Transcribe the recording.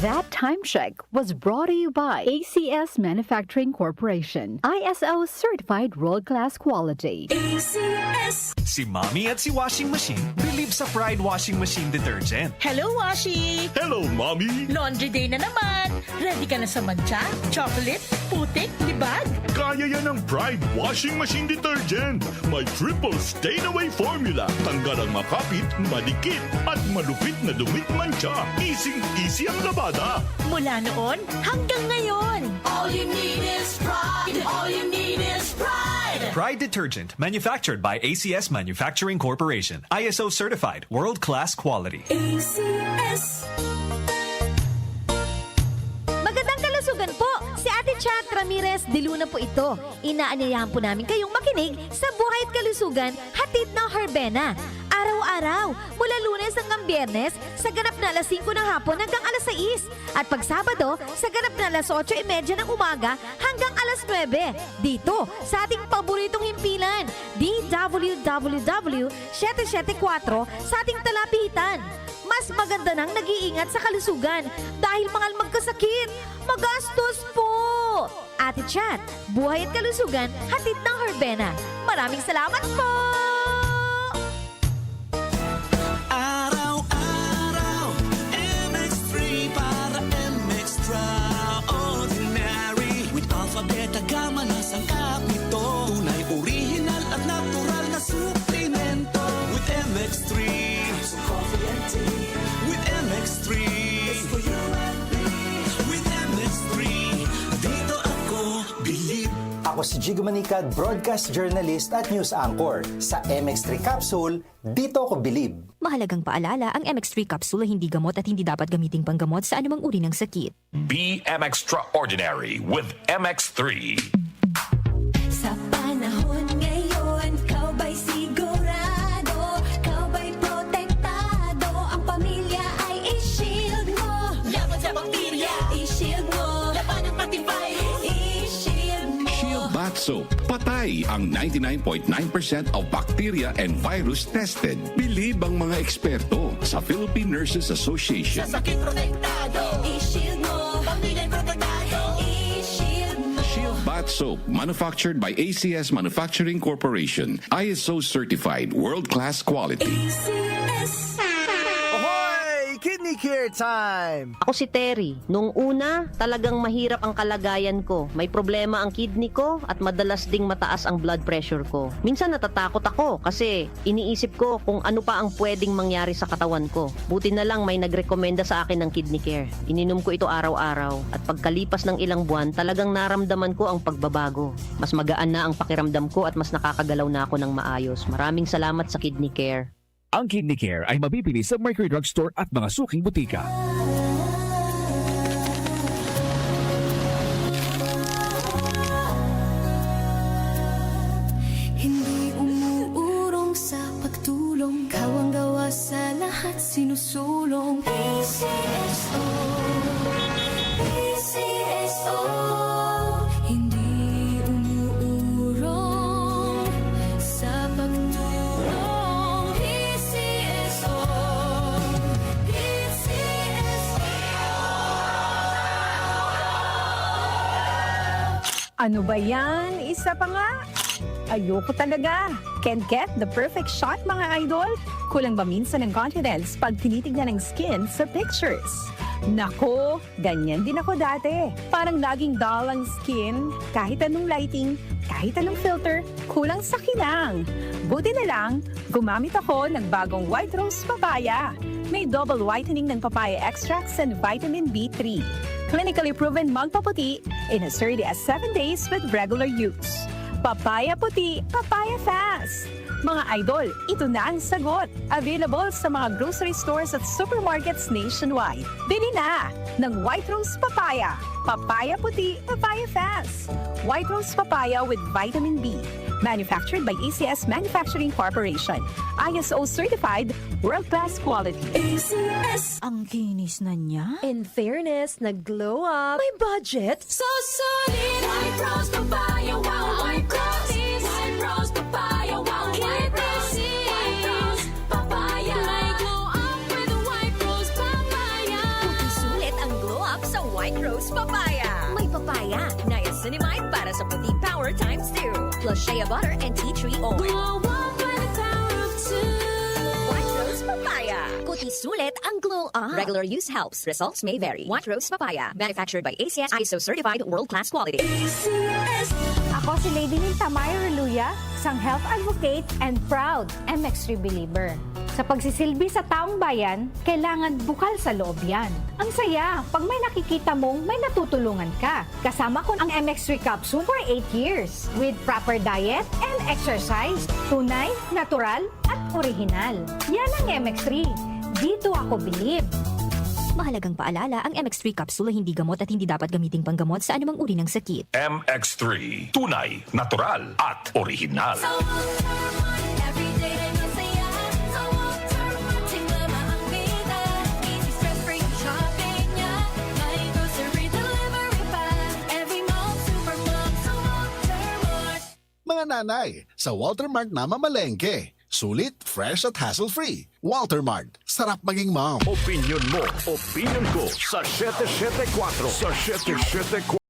That time check was brought to you by ACS Manufacturing Corporation, ISO certified world-class quality. ACS. Si Mommy at si Washing Machine believe sa Pride Washing Machine Detergent. Hello, Washi! Hello, Mommy! Laundry day na naman! Ready ka na sa mancha, chocolate, putik, libag? Kaya yan ang Pride Washing Machine Detergent. May triple stain-away formula. Tanggal ang makapit, madikit, at malupit na dumit mancha. Easy ang labada. Mula noon hanggang ngayon. All you need is pride. All you need is pride. Pride Detergent, manufactured by ACS Manufacturing Corporation. ISO certified, world-class quality. ACS. Magandang kalusugan po! Si Ate Chat Ramirez de Luna po ito. Inaanyayahan po namin kayong makinig sa Buhay at Kalusugan, hatid ng Herbena. Araw-araw, mula Lunes hanggang Biyernes, sa ganap na alas 5 ng hapon hanggang alas 6. At pag Sabado, sa ganap na alas 8:30 ng umaga hanggang alas 9. Dito, sa ating paboritong himpilan, DWWW 774 sa ating talapitan. Mas maganda nang nag-iingat sa kalusugan dahil mangal magkasakit. Magastos po! Ate Chat, Buhay at Kalusugan, hatid ng Herbena. Maraming salamat po! Araw-araw, MX3 para MX-Traordinary. With Alpha, Beta, Gamma na sangkap nito. Tunay, original at natural na suplemento. With MX3, coffee and tea. With MX3, it's for you and me. With MX3, dito ako believe. Ako si Jigo Manicad, broadcast journalist at news anchor. Sa MX3 Capsule, dito ako believe. Mahalagang paalala, ang MX3 capsule ay hindi gamot at hindi dapat gamiting panggamot sa anumang uri ng sakit. Be extraordinary with MX3. Sa panahon ngayon, kau ba'y sigurado? Kau ba'y protektado? Ang pamilya ay i-shield mo. Laban sa bakterya, i-shield mo. Laban ng pati virus, i-shield mo. Shield Bath Soap. Patay ang 99.9% of bacteria and virus tested. Believe ang mga eksperto sa Philippine Nurses Association. Sa sakit protektado, i-shield mo. Pamilya protektado, i-shield mo. Shield Bath Soap, manufactured by ACS Manufacturing Corporation. ISO certified, world-class quality. ACS. Ahoy! Kidney Care time! Ako si Terry. Nung una, talagang mahirap ang kalagayan ko. May problema ang kidney ko at madalas ding mataas ang blood pressure ko. Minsan natatakot ako kasi iniisip ko kung ano pa ang pwedeng mangyari sa katawan ko. Buti na lang may nagrekomenda sa akin ng Kidney Care. Ininom ko ito araw-araw at pagkalipas ng ilang buwan, talagang naramdaman ko ang pagbabago. Mas magaan na ang pakiramdam ko at mas nakakagalaw na ako ng maayos. Maraming salamat sa Kidney Care. Ang Kidney Care ay mabibili sa Mercury Drugstore at mga suking butika. Hindi umuurong sa pagtulong. Kau ang gawa sa lahat sinusulong. PCSO, PCSO. Hindi umuurong sa pagtulong. PCSO, PCSO. Ano ba yan? Isa pa nga? Ayoko talaga. Can't get the perfect shot, mga idol. Kulang ba minsan ng confidence pag tinitignan ng skin sa pictures? Nako, ganyan din ako dati. Parang laging dull ang skin. Kahit anong lighting, kahit anong filter, kulang sa kinang. Buti na lang, gumamit ako ng bagong White Rose Papaya. May double whitening ng papaya extracts and vitamin B3. Clinically proven magpaputi in as early as 7 days with regular use. Papaya puti, papaya fast. Mga idol, ito na ang sagot. Available sa mga grocery stores at supermarkets nationwide. Bili na ng White Rose Papaya. Papaya puti, papaya fast. White Rose Papaya with vitamin B. Manufactured by ACS Manufacturing Corporation. ISO certified, world-class quality. ACS. Ang kinis na niya. In fairness, nag-glow up. May budget. So solid, White Rose Papaya, wow, White Rose. White Rose Papaya, wow, White Rose. White Rose Papaya. May glow up with White Rose Papaya. Sulit ang glow White Rose Papaya. May papaya, niacinamide para sa puti power times 2. Plus shea butter and tea tree oil. Glow up by the power of 2. White Rose Papaya. Kuti sulit ang glow up. Regular use helps. Results may vary. White Rose Papaya. Manufactured by ACS ISO certified world-class quality. ACS. Ako si Lady Ninta Maya Reluya, isang health advocate and proud MX3 believer. Sa pagsisilbi sa taong bayan, kailangan bukal sa loob yan. Ang saya, pag may nakikita mong may natutulungan ka. Kasama ko ang MX3 capsule for 8 years with proper diet and exercise. Tunay, natural, at original. Yan ang MX3. Dito ako believe. Mahalagang paalala, ang MX3 capsule ay hindi gamot at hindi dapat gamiting panggamot sa anumang uri ng sakit. MX3. Tunay, natural, at original. Mga nanay, sa Walter Mart na mamalengke. Sulit, fresh at hassle-free. Walter Mart, sarap maging mom. Opinion mo, opinion ko sa 774. Sa 774.